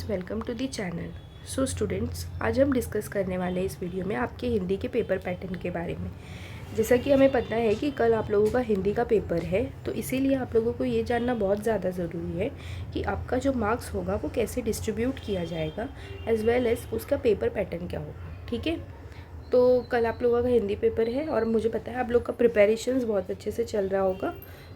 Welcome to the channel. So students, आज हम discuss करने वाले हैं इस वीडियो में आपके हिंदी के पेपर पैटर्न के बारे में। जैसा कि हमें पता है कि कल आप लोगों का हिंदी का पेपर है, तो इसीलिए आप लोगों को ये जानना बहुत ज़्यादा ज़रूरी है कि आपका जो मार्क्स होगा वो कैसे डिस्ट्रीब्यूट किया जाएगा, एज़ वेल एज़ उसका पेपर पैटर्न क्या होगा। ठीक है, तो कल आप लोगों का हिंदी पेपर है और मुझे पता है आप लोग का प्रिपरेशंस बहुत अच्छे से चल रहा होगा।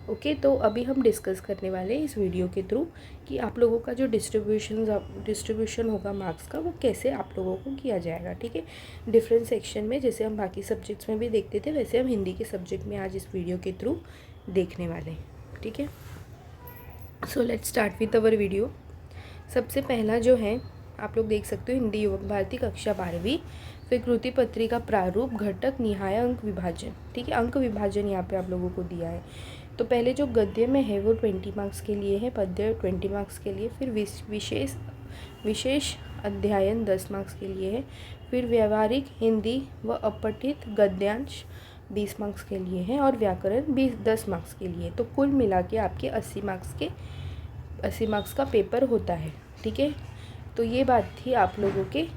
ओके, तो अभी हम डिस्कस करने वाले हैं इस वीडियो के थ्रू कि आप लोगों का जो डिस्ट्रीब्यूशन होगा मार्क्स का, वो कैसे आप लोगों को किया जाएगा। ठीक है, डिफरेंट सेक्शन में जैसे हम बाकी सब्जेक्ट्स में भी देखते थे, वैसे हम हिंदी के सब्जेक्ट में आज इस वीडियो के थ्रू देखने वाले हैं। ठीक है, so let's start with our video. सबसे पहला जो है आप लोग देख सकते हो, हिंदी युवक भारती कक्षा 12वीं, फिर कृति पत्रिका प्रारूप घटक निहाय अंक विभाजन। ठीक है, अंक विभाजन यहाँ पे आप लोगों को दिया है। तो पहले जो गद्य में है वो 20 मार्क्स के लिए है, पद्य 20 मार्क्स के लिए, फिर विशेष अध्ययन 10 मार्क्स के लिए है, फिर व्यवहारिक हिंदी व अपठित गद्यांश 20 मार्क्स के लिए है, और व्याकरण 10 मार्क्स के लिए। तो कुल मिला के आपके 80 मार्क्स का पेपर होता है। ठीक है, तो ये बात थी आप लोगों के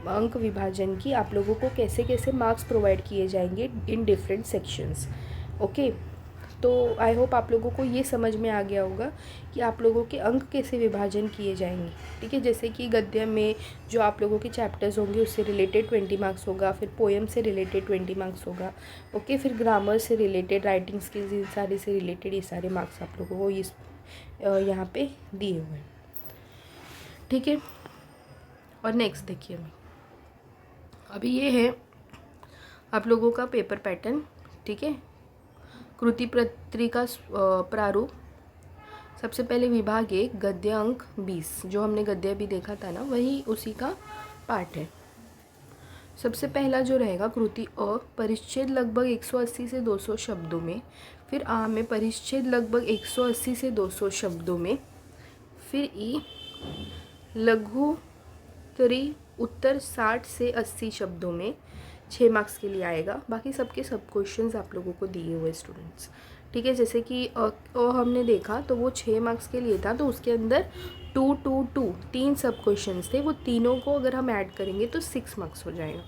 अंक विभाजन की, आप लोगों को कैसे कैसे मार्क्स प्रोवाइड किए जाएंगे इन डिफरेंट सेक्शंस। ओके, तो आई होप आप लोगों को ये समझ में आ गया होगा कि आप लोगों के अंक कैसे विभाजन किए जाएंगे। ठीक है, जैसे कि गद्य में जो आप लोगों के चैप्टर्स होंगे उससे रिलेटेड 20 मार्क्स होगा, फिर पोएम से रिलेटेड 20 मार्क्स होगा। ओके, फिर ग्रामर से रिलेटेड, राइटिंग स्किल्स, इन सारे से रिलेटेड ये सारे मार्क्स आप लोगों को इस यहाँ पे दिए हुए हैं। ठीक है, और नेक्स्ट देखिए, अभी ये है आप लोगों का पेपर पैटर्न। ठीक है, कृति पत्रिका प्रारूप। सबसे पहले विभाग 1 गद्य अंक 20, जो हमने गद्य भी देखा था ना, वही उसी का पार्ट है। सबसे पहला जो रहेगा कृति अ, परिच्छेद लगभग 180 से 200 शब्दों में, फिर आ में परिच्छेद लगभग 180 से 200 शब्दों में, फिर ई लघुत्तरी उत्तर 60 से 80 शब्दों में, 6 मार्क्स के लिए आएगा। बाकी सबके सब क्वेश्चंस आप लोगों को दिए हुए स्टूडेंट्स। ठीक है, जैसे कि हमने देखा तो वो 6 मार्क्स के लिए था, तो उसके अंदर 2 2 2 3 सब क्वेश्चंस थे, वो तीनों को अगर हम ऐड करेंगे तो 6 मार्क्स हो जाएगा।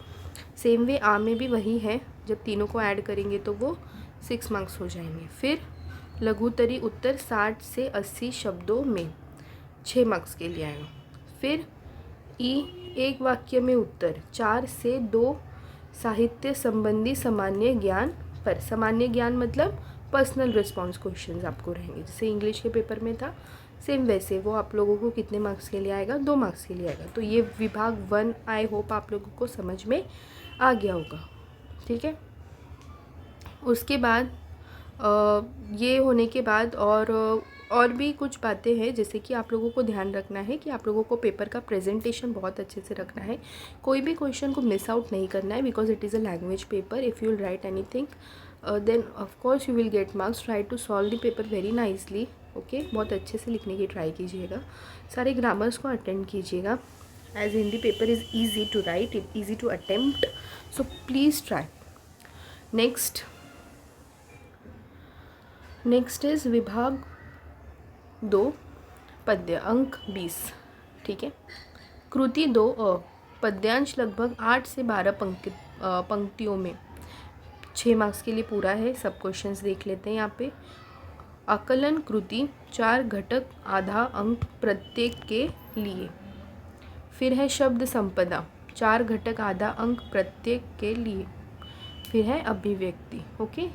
सेम वे आ में भी वही है, जब तीनों को ऐड करेंगे तो वो 6 मार्क्स हो जाएंगे। फिर लघुत्तरी उत्तर 60 से 80 शब्दों में 6 मार्क्स के लिए आएगा। फिर ई एक वाक्य में उत्तर 4 से 2 साहित्य संबंधी सामान्य ज्ञान पर। सामान्य ज्ञान मतलब पर्सनल रिस्पॉन्स क्वेश्चंस आपको रहेंगे, जैसे इंग्लिश के पेपर में था, सेम वैसे वो आप लोगों को कितने मार्क्स के लिए आएगा, 2 मार्क्स के लिए आएगा। तो ये विभाग 1 आई होप आप लोगों को समझ में आ गया होगा। ठीक है, उसके बाद ये होने के बाद और भी कुछ बातें हैं, जैसे कि आप लोगों को ध्यान रखना है कि आप लोगों को पेपर का प्रेजेंटेशन बहुत अच्छे से रखना है, कोई भी क्वेश्चन को मिस आउट नहीं करना है, because it is a language paper. If you will write anything then of course you will get marks. Try to solve the paper very nicely. Okay, बहुत अच्छे से लिखने की ट्राई कीजिएगा, सारे ग्रामर्स को अटेंड कीजिएगा, as Hindi paper is easy to write, easy to attempt, so please try. Next is विभाग 2 पद्य अंक 20। ठीक है, कृति 2 अ, पद्यांश लगभग 8 से 12 पंक्तियों में, 6 मार्क्स के लिए पूरा है। सब क्वेश्चंस देख लेते हैं यहाँ पे। आकलन कृति 4 घटक आधा अंक प्रत्येक के लिए। फिर है शब्द संपदा 4 घटक आधा अंक प्रत्येक के लिए। फिर है अभिव्यक्ति। ओके,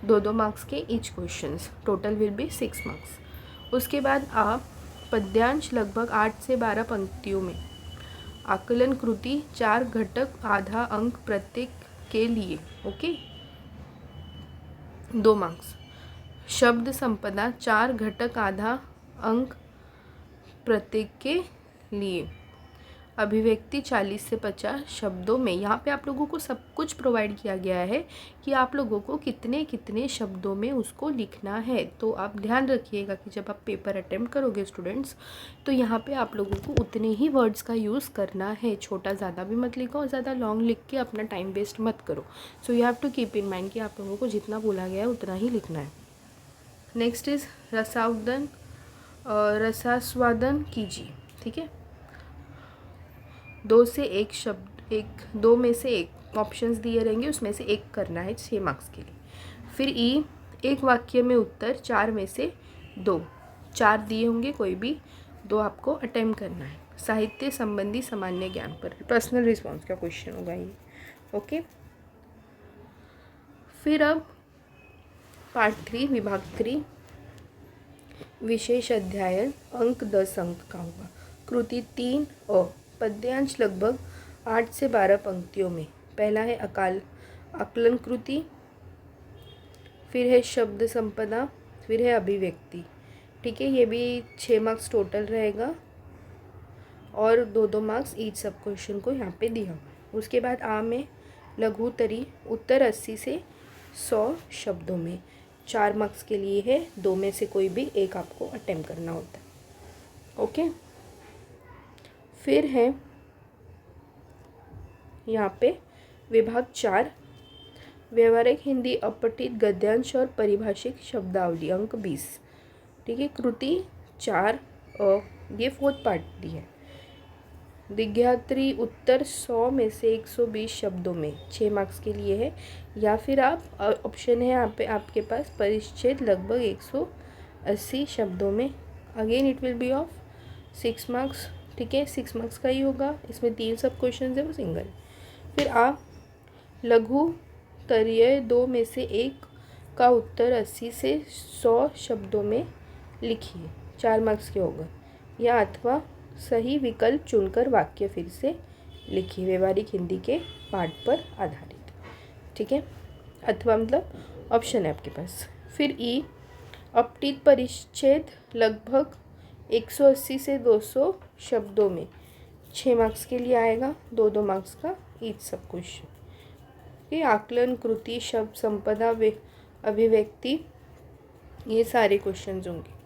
2 मार्क्स के each questions, total will be 6 marks. उसके बाद आप पद्यांश लगभग 8 से 12 पंक्तियों में, आकलन कृति 4 घटक आधा अंक प्रत्येक के लिए। Okay, 2 marks. शब्द संपदा 4 घटक आधा अंक प्रत्येक के लिए। अभिव्यक्ति 40 से 50 शब्दों में। यहाँ पे आप लोगों को सब कुछ प्रोवाइड किया गया है कि आप लोगों को कितने कितने शब्दों में उसको लिखना है। तो आप ध्यान रखिएगा कि जब आप पेपर अटेम्प्ट करोगे स्टूडेंट्स, तो यहाँ पे आप लोगों को उतने ही वर्ड्स का यूज़ करना है, छोटा ज़्यादा भी मत लिखो और ज़्यादा लॉन्ग लिख के अपना टाइम वेस्ट मत करो। So you have to keep in mind कि आप लोगों को जितना बोला गया है उतना ही लिखना है। नेक्स्ट इज़ रसास्वादन कीजिए। ठीक है, दो से एक शब्द, दो में से एक ऑप्शंस दिए रहेंगे, उसमें से एक करना है 6 मार्क्स के लिए। फिर ई, एक वाक्य में उत्तर 4 में से 2, 4 दिए होंगे, कोई भी 2 आपको अटेम्प्ट करना है। साहित्य संबंधी सामान्य ज्ञान पर पर्सनल रिस्पॉन्स का क्वेश्चन होगा ये। ओके, फिर अब पार्ट 3 विभाग 3 विशेष अध्ययन अंक 10 अंक का होगा। कृति 3 और पद्यांश लगभग 8 से 12 पंक्तियों में। पहला है आकलन कृति, फिर है शब्द संपदा, फिर है अभिव्यक्ति। ठीक है, ये भी 6 मार्क्स टोटल रहेगा और 2-2 मार्क्स ईच सब क्वेश्चन को यहाँ पे दिया हुआ। उसके बाद आ में लघुत्तरी, उत्तर 80 से 100 शब्दों में, 4 मार्क्स के लिए है, 2 में से कोई भी एक आपको अटेम्प्ट करना होता है। ओके, फिर है यहाँ पे विभाग 4 व्यवहारिक हिंदी अपठित गद्यांश और परिभाषिक शब्दावली अंक 20। ठीक है, कृति 4 ये 4th पार्ट दी है। दिग्यात्री उत्तर 100 में से 120 शब्दों में, 6 मार्क्स के लिए है। या फिर आप ऑप्शन है यहाँ पे आपके पास परिच्छेद लगभग 180 शब्दों में, again it will be of 6 marks. ठीक है, 6 मार्क्स का ही होगा, इसमें 3 सब क्वेश्चन है वो सिंगल। फिर आप लघु तरीय 2 में से 1 का उत्तर 80 से 100 शब्दों में लिखिए, 4 मार्क्स के होगा। या अथवा सही विकल्प चुनकर वाक्य फिर से लिखिए, व्यवहारिक हिंदी के पाठ पर आधारित। ठीक है, अथवा मतलब ऑप्शन है आपके पास। फिर ई, अपठित परिच्छेद लगभग 180 से 200 शब्दों में, 6 मार्क्स के लिए आएगा, 2-2 मार्क्स का ईच सब क्वेश्चन। ये आकलन कृति, शब्द संपदा, अभिव्यक्ति, ये सारे क्वेश्चंस होंगे।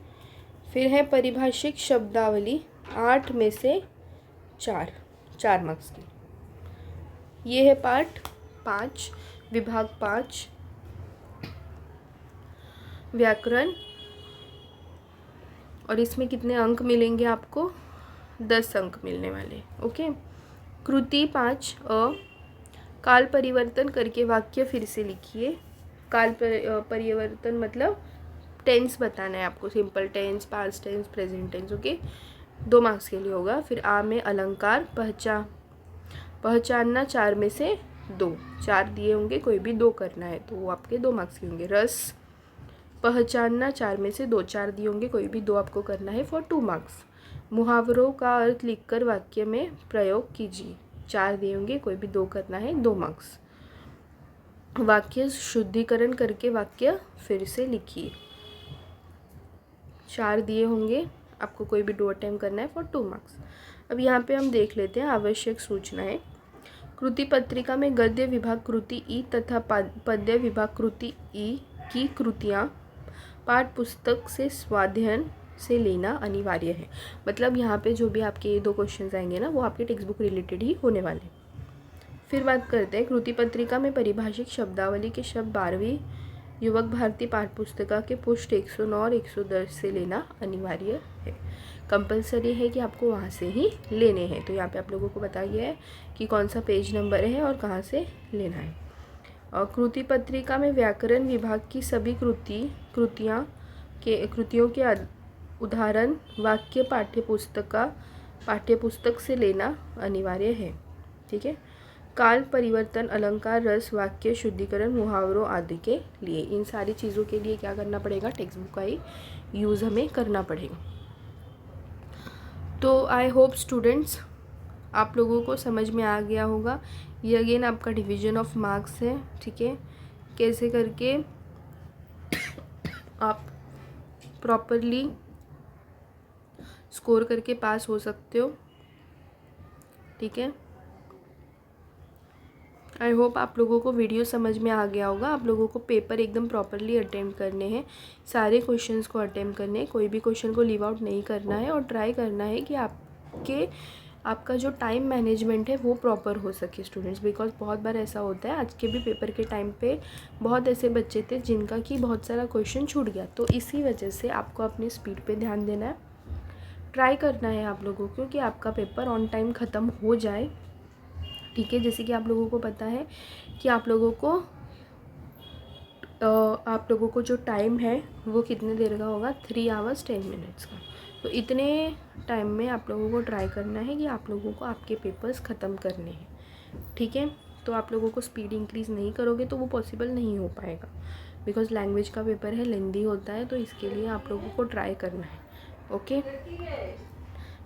फिर है परिभाषिक शब्दावली, 8 में से 4 मार्क्स की। ये है पार्ट 5 विभाग 5 व्याकरण, और इसमें कितने अंक मिलेंगे आपको? 10 अंक मिलने वाले। ओके, कृति 5 काल परिवर्तन करके वाक्य फिर से लिखिए। काल परिवर्तन मतलब टेंस बताना है आपको, simple tense, past tense, present tense. Okay, 2 marks के लिए होगा। फिर आ में अलंकार, पहचानना 4 में से 2, 4 दिए होंगे, कोई भी 2 करना है तो वो आपके 2 मार्क्स के होंगे। रस, पहचानना 4 में से 2, 4 दिए होंगे, कोई भी 2 आपको करना है फॉर 2 मार्क्स। मुहावरों का अर्थ लिखकर वाक्य में प्रयोग कीजिए, 4 दिए होंगे, कोई भी 2 करना है, 2 मार्क्स। वाक्य शुद्धिकरण करके वाक्य फिर से लिखिए, 4 दिए होंगे, आपको कोई भी 2 अटेम्प्ट करना है फॉर 2 मार्क्स। अब यहाँ पे हम देख लेते हैं आवश्यक सूचनाएं। कृति पत्रिका में गद्य विभाग कृति ई तथा पद्य विभाग कृति ई की कृतियाँ पाठ पुस्तक से स्वाध्ययन से लेना अनिवार्य है। मतलब यहाँ पे जो भी आपके ये 2 क्वेश्चन आएंगे ना, वो आपके टेक्स्ट बुक रिलेटेड ही होने वाले। फिर बात करते हैं कृति पत्रिका में परिभाषिक शब्दावली के शब्द 12वीं युवक भारती पाठ्यपुस्तिका के पृष्ठ 109 और 110 से लेना अनिवार्य है। कंपलसरी है कि आपको वहाँ से ही लेने हैं। तो यहाँ पे आप लोगों को बताया गया है कि कौन सा पेज नंबर है और कहाँ से लेना है। और कृति पत्रिका में व्याकरण विभाग की सभी कृतियों के उदाहरण वाक्य पाठ्यपुस्तक से लेना अनिवार्य है। ठीक है, काल परिवर्तन, अलंकार, रस, वाक्य शुद्धिकरण, मुहावरों आदि के लिए, इन सारी चीज़ों के लिए क्या करना पड़ेगा? टेक्स्ट बुक का ही यूज़ हमें करना पड़ेगा। तो आई होप स्टूडेंट्स आप लोगों को समझ में आ गया होगा। ये अगेन आपका डिवीज़न ऑफ मार्क्स है। ठीक है, कैसे करके आप प्रॉपरली स्कोर करके पास हो सकते हो। ठीक है, आई होप आप लोगों को वीडियो समझ में आ गया होगा। आप लोगों को पेपर एकदम प्रॉपरली अटेम्प्ट करने हैं, सारे क्वेश्चंस को अटेम्प्ट करने हैं, कोई भी क्वेश्चन को लीव आउट नहीं करना है और ट्राई करना है कि आपका जो टाइम मैनेजमेंट है वो प्रॉपर हो सके स्टूडेंट्स। बिकॉज बहुत बार ऐसा होता है, आज के भी पेपर के टाइम पे बहुत ऐसे बच्चे थे जिनका कि बहुत सारा क्वेश्चन छूट गया। तो इसी वजह से आपको अपनी स्पीड पे ध्यान देना है, ट्राई करना है आप लोगों को कि आपका पेपर ऑन टाइम ख़त्म हो जाए, ठीक है। जैसे कि आप लोगों को पता है कि आप लोगों को जो टाइम है वो कितने देर का होगा, 3 आवर्स 10 मिनट्स का। तो इतने टाइम में आप लोगों को ट्राई करना है कि आप लोगों को आपके पेपर्स ख़त्म करने हैं, ठीक है। तो आप लोगों को स्पीड इंक्रीज़ नहीं करोगे तो वो पॉसिबल नहीं हो पाएगा, बिकॉज़ लैंग्वेज का पेपर है, लेंदी होता है, तो इसके लिए आप लोगों को ट्राई करना है।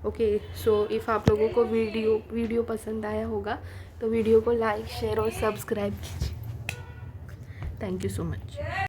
ओके सो इफ़ आप लोगों को वीडियो पसंद आया होगा तो वीडियो को लाइक, शेयर और सब्सक्राइब कीजिए। Thank you so much.